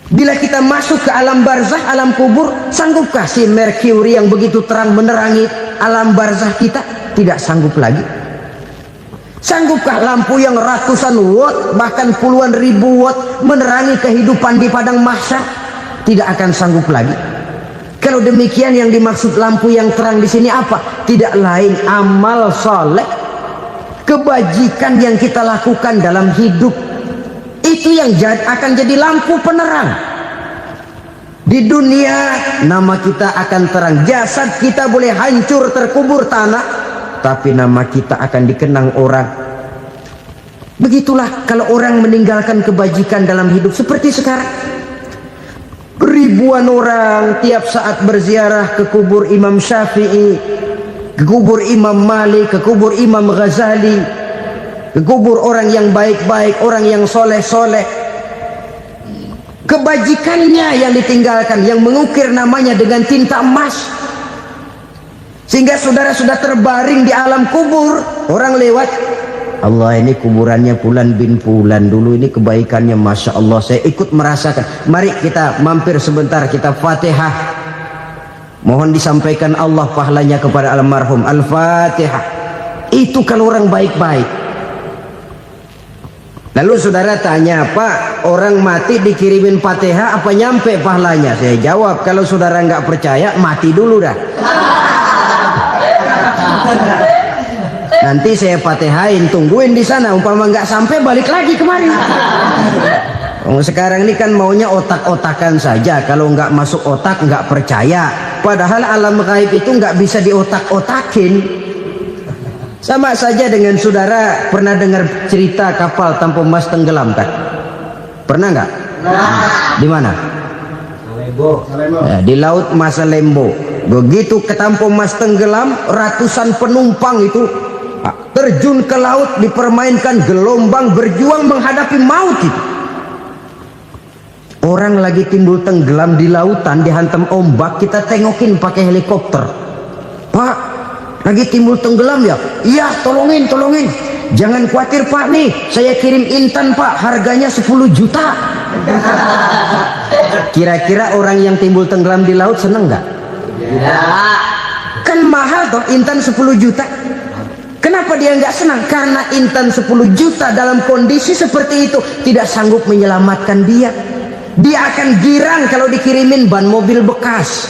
Bila kita masuk ke alam barzah, alam kubur, sanggupkah si Mercury yang begitu terang menerangi alam barzah kita? Tidak sanggup lagi. Sanggupkah lampu yang ratusan watt, bahkan puluhan ribu watt menerangi kehidupan di padang mahsyar? Tidak akan sanggup lagi. Kalau demikian, yang dimaksud lampu yang terang di sini apa? Tidak lain amal soleh, kebajikan yang kita lakukan dalam hidup. Itu yang akan jadi lampu penerang. Di dunia nama kita akan terang. Jasad kita boleh hancur terkubur tanah, tapi nama kita akan dikenang orang. Begitulah kalau orang meninggalkan kebajikan dalam hidup seperti sekarang. Ribuan orang tiap saat berziarah ke kubur Imam Syafi'i, ke kubur Imam Malik, ke kubur Imam Ghazali, ke kubur orang yang baik-baik, orang yang soleh-soleh. Kebajikannya yang ditinggalkan, yang mengukir namanya dengan tinta emas, sehingga saudara sudah terbaring di alam kubur. Orang lewat, Allah, ini kuburannya Fulan bin Fulan, dulu ini kebaikannya Masya Allah, saya ikut merasakan. Mari kita mampir sebentar, kita Fatihah, mohon disampaikan Allah pahalanya kepada almarhum. Al-Fatihah. Itu kalau orang baik-baik. Lalu saudara tanya, Pak, orang mati dikirimin Fatihah apa nyampe pahalanya? Saya jawab, kalau saudara nggak percaya, mati dulu dah. Nanti saya Fatihain, tungguin di sana. Umpama nggak sampai, balik lagi kemari. Sekarang ini kan maunya otak-otakan saja. Kalau nggak masuk otak, nggak percaya. Padahal alam gaib itu nggak bisa diotak-otakin. Sama saja dengan saudara pernah dengar cerita kapal tanpa emas tenggelam kan? Pernah nggak? Di mana? Ya, di laut Masalembo. Begitu ke tanpa emas tenggelam, ratusan penumpang itu terjun ke laut, dipermainkan gelombang, berjuang menghadapi maut itu. Orang lagi timbul tenggelam di lautan, dihantam ombak, kita tengokin pakai helikopter. Pak, lagi timbul tenggelam ya? Iya, tolongin. Jangan khawatir Pak, nih saya kirim intan Pak, harganya 10 juta. Kira-kira orang yang timbul tenggelam di laut seneng nggak? Ya. Kan mahal toh intan 10 juta. Kenapa dia nggak senang? Karena intan 10 juta dalam kondisi seperti itu tidak sanggup menyelamatkan dia. Dia akan girang kalau dikirimin ban mobil bekas,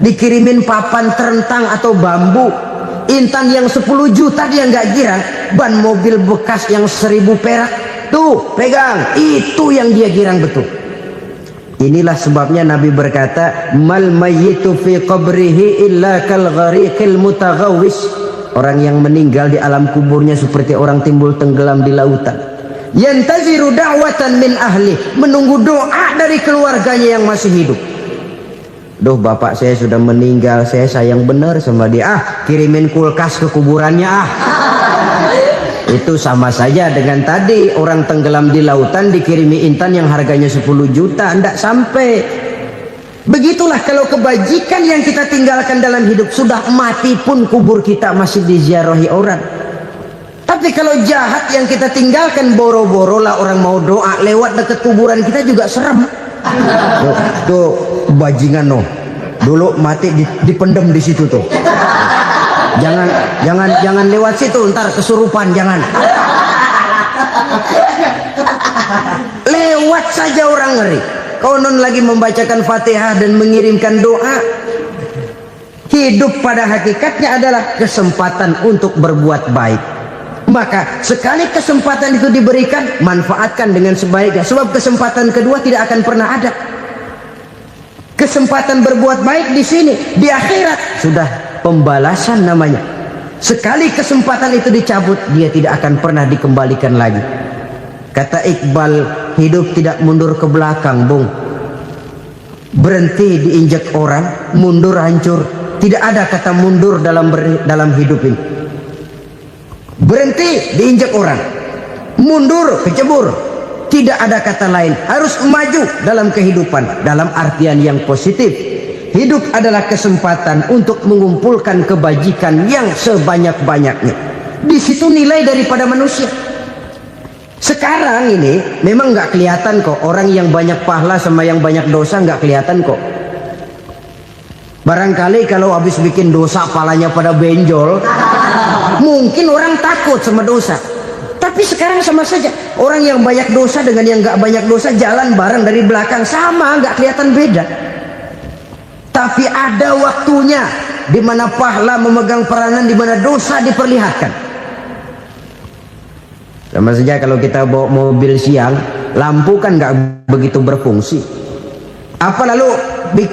dikirimin papan terentang atau bambu. Intan yang 10 juta dia nggak girang, ban mobil bekas yang 1000 perak tuh pegang, itu yang dia girang betul. Inilah sebabnya Nabi berkata, mal mayyitu fi qabrihi illa kal ghariqil mutaghawwis. Orang yang meninggal di alam kuburnya seperti orang timbul tenggelam di lautan. Yantaziru da'watan min ahli, menunggu doa dari keluarganya yang masih hidup. Duh, bapak saya sudah meninggal, saya sayang benar sama dia. Kirimin kulkas ke kuburannya Itu sama saja dengan tadi orang tenggelam di lautan dikirimi intan yang harganya 10 juta, ndak sampai. Begitulah kalau kebajikan yang kita tinggalkan dalam hidup, sudah mati pun kubur kita masih diziarahi orang. Tapi kalau jahat yang kita tinggalkan, boro-boro lah orang mau doa lewat dekat kuburan kita juga serem. Tuh bajingan no, dulu mati dipendem di situ tuh. Jangan lewat situ, ntar kesurupan, jangan. Lewat saja orang ngeri. Konon lagi membacakan Fatihah dan mengirimkan doa. Hidup pada hakikatnya adalah kesempatan untuk berbuat baik. Maka sekali kesempatan itu diberikan, manfaatkan dengan sebaiknya. Sebab kesempatan kedua tidak akan pernah ada. Kesempatan berbuat baik di sini, di akhirat sudah pembalasan namanya. Sekali kesempatan itu dicabut, dia tidak akan pernah dikembalikan lagi. Kata Iqbal, hidup tidak mundur ke belakang, Bung. Berhenti diinjak orang, mundur hancur. Tidak ada kata mundur dalam hidup ini. Berhenti diinjak orang, mundur kecebur. Tidak ada kata lain, harus maju dalam kehidupan dalam artian yang positif. Hidup adalah kesempatan untuk mengumpulkan kebajikan yang sebanyak-banyaknya. Di situ nilai daripada manusia. Sekarang ini memang nggak kelihatan kok, orang yang banyak pahala sama yang banyak dosa nggak kelihatan kok. Barangkali kalau habis bikin dosa palanya pada benjol, mungkin orang takut sama dosa. Tapi sekarang sama saja, orang yang banyak dosa dengan yang nggak banyak dosa jalan bareng dari belakang, sama, nggak kelihatan beda. Tapi ada waktunya di mana pahala memegang peranan, di mana dosa diperlihatkan. Sama saja kalau kita bawa mobil siang, lampu kan nggak begitu berfungsi. Apa lalu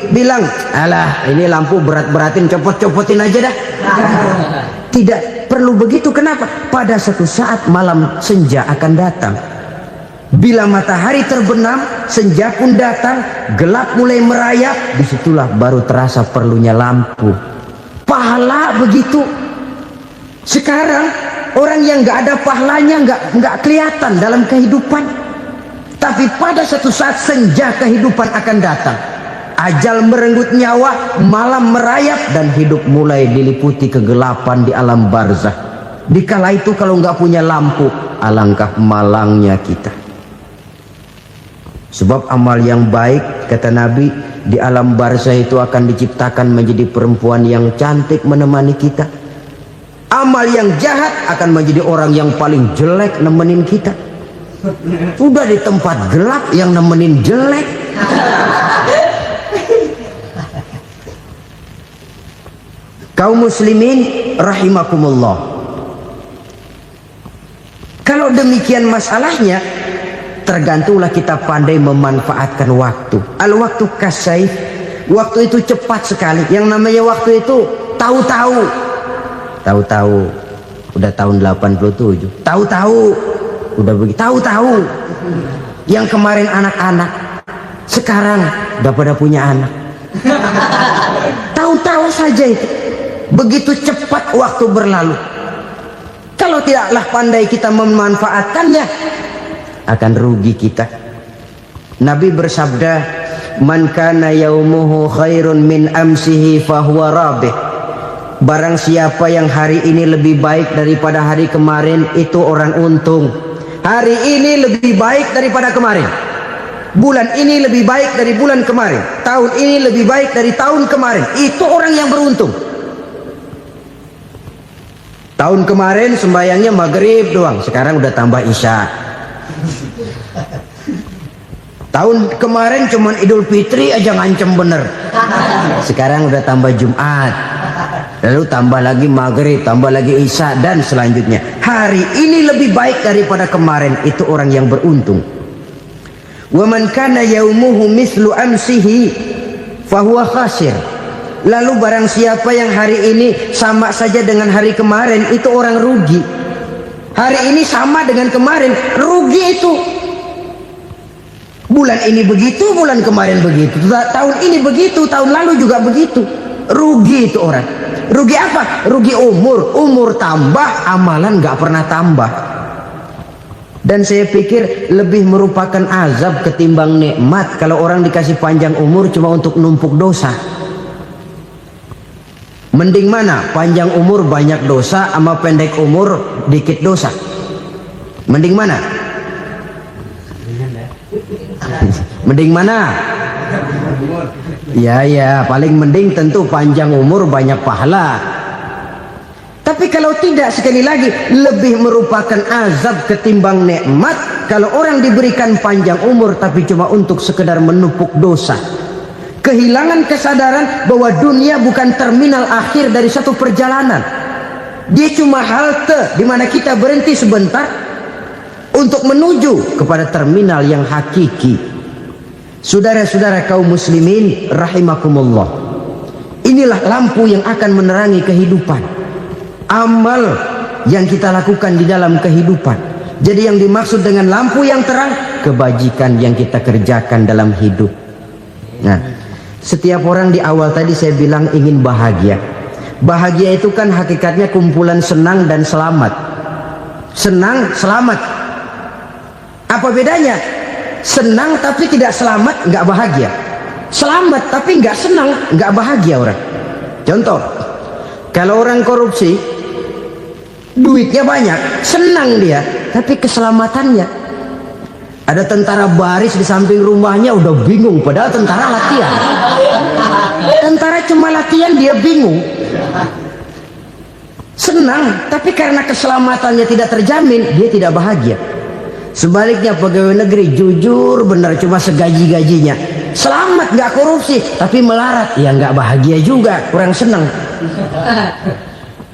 bilang, alah ini lampu berat-beratin, copot-copotin aja dah. Tidak perlu begitu. Kenapa? Pada satu saat malam senja akan datang. Bila matahari terbenam, senja pun datang, gelap mulai merayap, disitulah baru terasa perlunya lampu. Pahala begitu. Sekarang orang yang nggak ada pahalanya nggak kelihatan dalam kehidupan. Tapi pada satu saat senja kehidupan akan datang. Ajal merenggut nyawa, malam merayap, dan hidup mulai diliputi kegelapan di alam barzah. Dikala itu kalau nggak punya lampu, alangkah malangnya kita. Sebab amal yang baik, kata Nabi, di alam barzah itu akan diciptakan menjadi perempuan yang cantik menemani kita. Amal yang jahat akan menjadi orang yang paling jelek nemenin kita. Udah di tempat gelap yang nemenin jelek. Kaum muslimin rahimakumullah. Kalau demikian masalahnya, tergantunglah kita pandai memanfaatkan waktu. Al-waktu kasayf, waktu itu cepat sekali. Yang namanya waktu itu tahu-tahu. Tahu-tahu udah tahun 87. Tahu-tahu udah begitu. Tahu-tahu yang kemarin anak-anak sekarang udah pada punya anak. Tahu-tahu saja itu. Begitu cepat waktu berlalu. Kalau tidaklah pandai kita memanfaatkannya, akan rugi kita. Nabi bersabda, "Man kana yaumuhu khairun min amsihi fahuwa rabih." Barang siapa yang hari ini lebih baik daripada hari kemarin, itu orang untung. Hari ini lebih baik daripada kemarin. Bulan ini lebih baik dari bulan kemarin. Tahun ini lebih baik dari tahun kemarin. Itu orang yang beruntung. Tahun kemarin sembayangnya maghrib doang, sekarang udah tambah isya. Tahun kemarin cuman Idul Fitri aja ngancem bener, sekarang udah tambah Jumat, lalu tambah lagi maghrib, tambah lagi isya, dan selanjutnya. Hari ini lebih baik daripada kemarin, itu orang yang beruntung. Wa man kana yaumuhu mislu amsihi fahuwa khasir. Lalu barang siapa yang hari ini sama saja dengan hari kemarin, itu orang rugi. Hari ini sama dengan kemarin, rugi itu. Bulan ini begitu, bulan kemarin begitu, tahun ini begitu, tahun lalu juga begitu. Rugi itu orang. Rugi apa? Rugi umur. Umur tambah, amalan gak pernah tambah. Dan saya pikir lebih merupakan azab ketimbang nikmat kalau orang dikasih panjang umur cuma untuk numpuk dosa. Mending mana? Panjang umur banyak dosa sama pendek umur dikit dosa? Mending mana? Mending mana? Ya, paling mending tentu panjang umur banyak pahala. Tapi kalau tidak, sekali lagi, lebih merupakan azab ketimbang nikmat kalau orang diberikan panjang umur tapi cuma untuk sekedar menumpuk dosa. Kehilangan kesadaran bahwa dunia bukan terminal akhir dari satu perjalanan. Dia cuma halte di mana kita berhenti sebentar untuk menuju kepada terminal yang hakiki. Saudara-saudara kaum muslimin rahimakumullah. Inilah lampu yang akan menerangi kehidupan. Amal yang kita lakukan di dalam kehidupan. Jadi yang dimaksud dengan lampu yang terang, kebajikan yang kita kerjakan dalam hidup. Nah, setiap orang di awal tadi saya bilang ingin bahagia. Bahagia itu kan hakikatnya kumpulan senang dan selamat. Senang, selamat. Apa bedanya? Senang tapi tidak selamat, nggak bahagia. Selamat tapi nggak senang, nggak bahagia orang. Contoh, kalau orang korupsi, duitnya banyak, senang dia, tapi keselamatannya. Ada tentara baris di samping rumahnya udah bingung, padahal tentara latihan. Tentara cuma latihan, dia bingung. Senang, tapi karena keselamatannya tidak terjamin, dia tidak bahagia. Sebaliknya pegawai negeri jujur benar, cuma segaji-gajinya. Selamat, nggak korupsi, tapi melarat, ya nggak bahagia juga, kurang senang.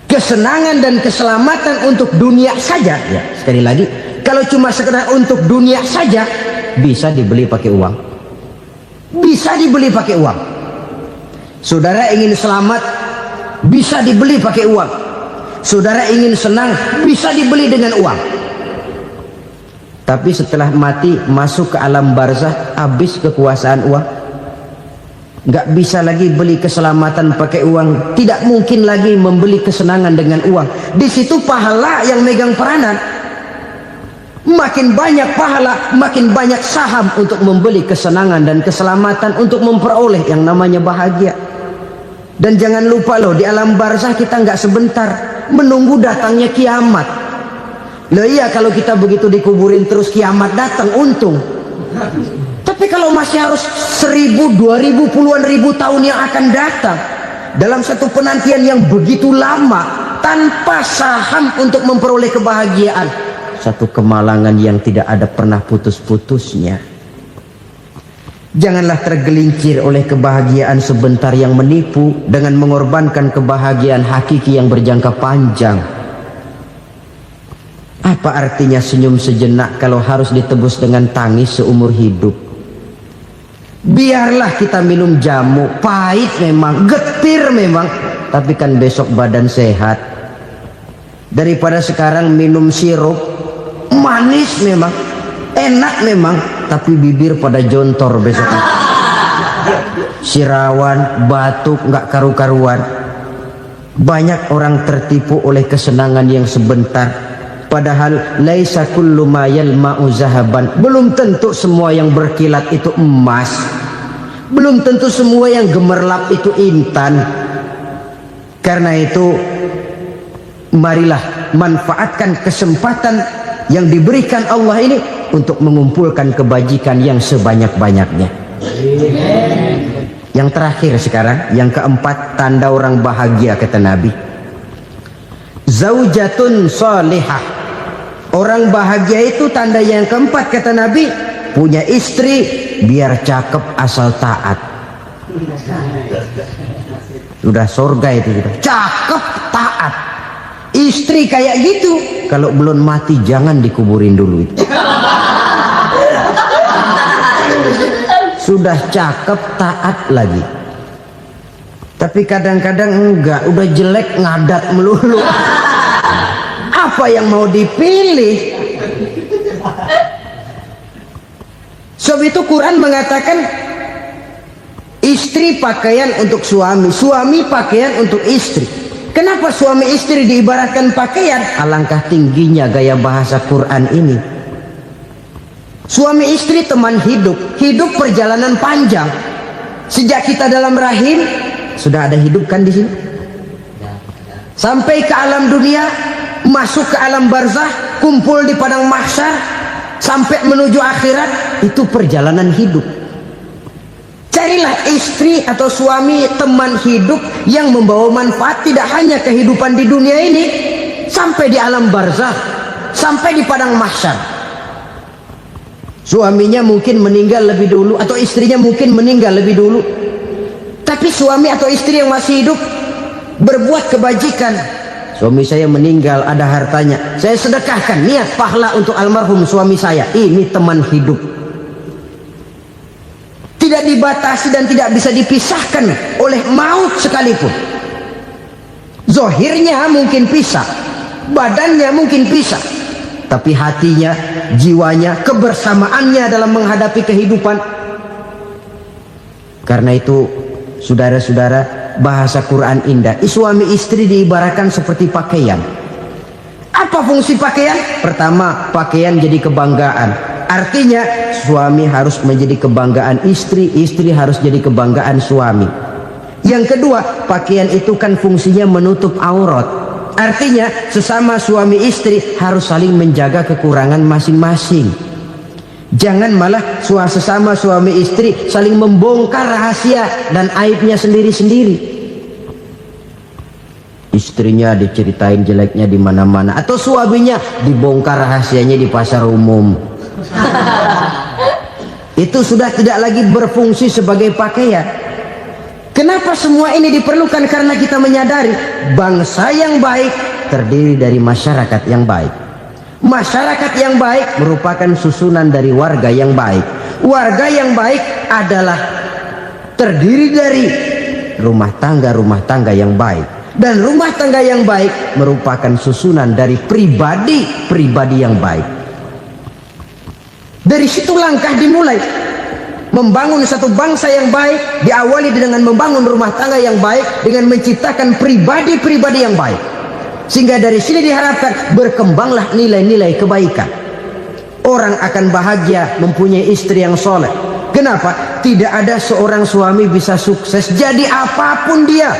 Kesenangan dan keselamatan untuk dunia saja, ya sekali lagi. Kalau cuma sekedar untuk dunia saja, bisa dibeli pakai uang. Bisa dibeli pakai uang. Saudara ingin selamat, bisa dibeli pakai uang. Saudara ingin senang, bisa dibeli dengan uang. Tapi setelah mati, masuk ke alam barzah, habis kekuasaan uang. Nggak bisa lagi beli keselamatan pakai uang. Tidak mungkin lagi membeli kesenangan dengan uang. Di situ pahala yang megang peranan. Makin banyak pahala, makin banyak saham untuk membeli kesenangan dan keselamatan, untuk memperoleh yang namanya bahagia. Dan jangan lupa loh, di alam barzah kita nggak sebentar, menunggu datangnya kiamat. Loh iya, kalau kita begitu dikuburin terus kiamat datang, untung. Tapi kalau masih harus 1000, 2000, puluhan ribu tahun yang akan datang dalam satu penantian yang begitu lama, tanpa saham untuk memperoleh kebahagiaan. Satu kemalangan yang tidak ada pernah putus-putusnya. Janganlah tergelincir oleh kebahagiaan sebentar yang menipu dengan mengorbankan kebahagiaan hakiki yang berjangka panjang. Apa artinya senyum sejenak kalau harus ditebus dengan tangis seumur hidup? Biarlah kita minum jamu, pahit memang, getir memang, tapi kan besok badan sehat. Daripada sekarang minum sirup, manis memang, enak memang, tapi bibir pada jontor besok. Sirawan, batuk, nggak karu-karuan. Banyak orang tertipu oleh kesenangan yang sebentar. Padahal laisa kullu ma yalma'u zahaban. Belum tentu semua yang berkilat itu emas. Belum tentu semua yang gemerlap itu intan. Karena itu marilah manfaatkan kesempatan yang diberikan Allah ini untuk mengumpulkan kebajikan yang sebanyak-banyaknya. Yang terakhir sekarang, yang keempat, tanda orang bahagia kata Nabi. Zaujatun salihah. Orang bahagia itu tanda yang keempat kata Nabi, punya istri biar cakep asal taat. Sudah surga itu sudah. Cakep taat. Istri kayak gitu, kalau belum mati jangan dikuburin dulu itu. Sudah cakep taat lagi. Tapi kadang-kadang enggak, udah jelek ngadat melulu. Apa yang mau dipilih? Sebab itu Quran mengatakan istri pakaian untuk suami, suami pakaian untuk istri. Kenapa suami istri diibaratkan pakaian? Alangkah tingginya gaya bahasa Quran ini. Suami istri teman hidup, hidup perjalanan panjang. Sejak kita dalam rahim sudah ada hidup kan di sini. Sampai ke alam dunia, masuk ke alam barzah, kumpul di padang mahsyar, sampai menuju akhirat, itu perjalanan hidup. Carilah istri atau suami teman hidup yang membawa manfaat tidak hanya kehidupan di dunia ini, sampai di alam barzah, sampai di padang mahsyar. Suaminya mungkin meninggal lebih dulu atau istrinya mungkin meninggal lebih dulu, tapi suami atau istri yang masih hidup berbuat kebajikan. Suami saya meninggal, ada hartanya, saya sedekahkan, niat pahala untuk almarhum suami saya. Ini teman hidup, tidak dibatasi dan tidak bisa dipisahkan oleh maut sekalipun. Zohirnya mungkin pisah, badannya mungkin pisah, tapi hatinya, jiwanya, kebersamaannya dalam menghadapi kehidupan. Karena itu saudara-saudara, bahasa Quran indah. Suami istri diibaratkan seperti pakaian. Apa fungsi pakaian? Pertama, pakaian jadi kebanggaan. Artinya suami harus menjadi kebanggaan istri, istri harus jadi kebanggaan suami. Yang kedua, pakaian itu kan fungsinya menutup aurat. Artinya sesama suami istri harus saling menjaga kekurangan masing-masing. Jangan malah sesama suami istri saling membongkar rahasia dan aibnya sendiri-sendiri. Istrinya diceritain jeleknya di mana-mana, atau suaminya dibongkar rahasianya di pasar umum. Itu sudah tidak lagi berfungsi sebagai pakaian. Kenapa semua ini diperlukan? Karena kita menyadari bangsa yang baik terdiri dari masyarakat yang baik. Masyarakat yang baik merupakan susunan dari warga yang baik. Warga yang baik adalah terdiri dari rumah tangga yang baik. Dan rumah tangga yang baik merupakan susunan dari pribadi yang baik. Dari situ langkah dimulai. Membangun satu bangsa yang baik diawali dengan membangun rumah tangga yang baik, dengan menciptakan pribadi-pribadi yang baik. Sehingga dari sini diharapkan berkembanglah nilai-nilai kebaikan. Orang akan bahagia mempunyai istri yang soleh. Kenapa? Tidak ada seorang suami bisa sukses jadi apapun dia,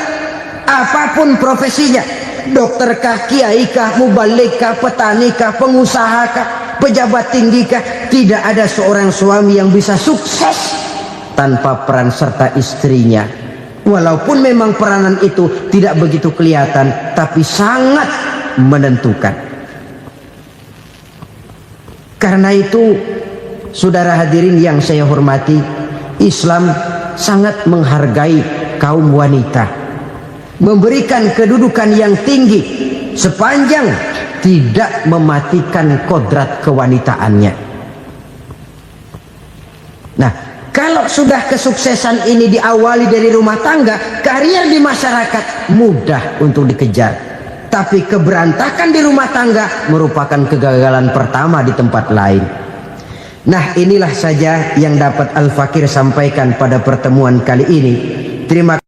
apapun profesinya, dokterkah, kiaikah, mubalikah, petanikah, pengusahakah, pejabat tinggikah. Tidak ada seorang suami yang bisa sukses tanpa peran serta istrinya. Walaupun memang peranan itu tidak begitu kelihatan, tapi sangat menentukan. Karena itu, saudara hadirin yang saya hormati, Islam sangat menghargai kaum wanita, memberikan kedudukan yang tinggi sepanjang tidak mematikan kodrat kewanitaannya. Nah, kalau sudah kesuksesan ini diawali dari rumah tangga, karier di masyarakat mudah untuk dikejar. Tapi keberantakan di rumah tangga merupakan kegagalan pertama di tempat lain. Nah, inilah saja yang dapat Al-Fakir sampaikan pada pertemuan kali ini. Terima kasih.